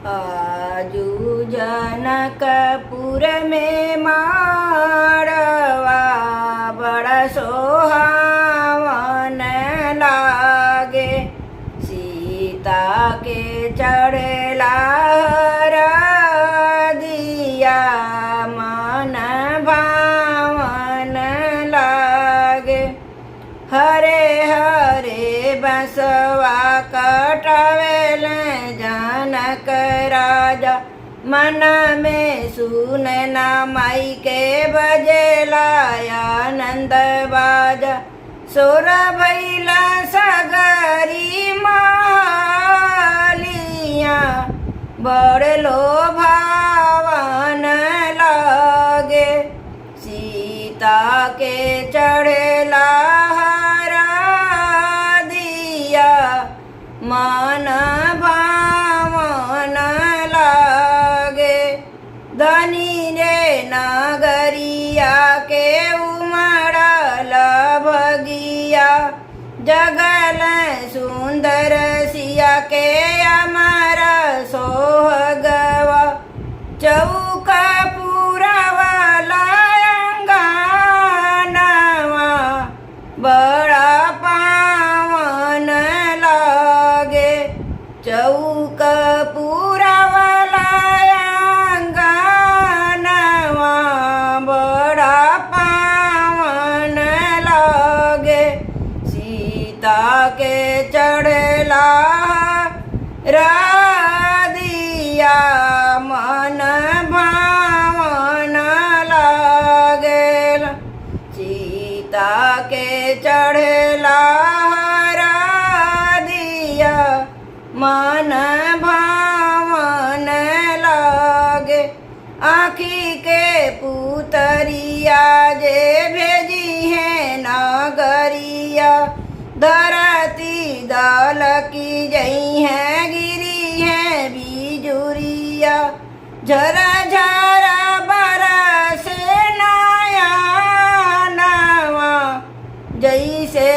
आजू जनकपुर में माड़वा बड़ा सोहावन लागे। सीता के चढ़ेला दिया मन भावन लागे। हरे हरे बसवा कटवेल जनक राजा। मन में सुनना माई के बजेला आनंद बाजा। सोर भैला सगरी मालिया बड़ लोभावन लागे। सीता के चढ़ेला दिया मन भावन लागे। धनी रे नगरिया के उमड़ल भगिया। जगल सुंदर सिया के अमर सोहगवा। चौका पुरवाला अंगनवा बड़ा पावन लागे। चौक पुरवाला अंगनवा बड़ा पावन लागे। सीता के चढ़ला दिया मन भावन लागेल। सीता के चढ़ला दिया मन भावन लागे। आँखी के पुतरिया जे भेजी है नगरिया। धरती दल की जई है गिरी है बिजुरिया। झरा झरा बरसे नया नवा जैसे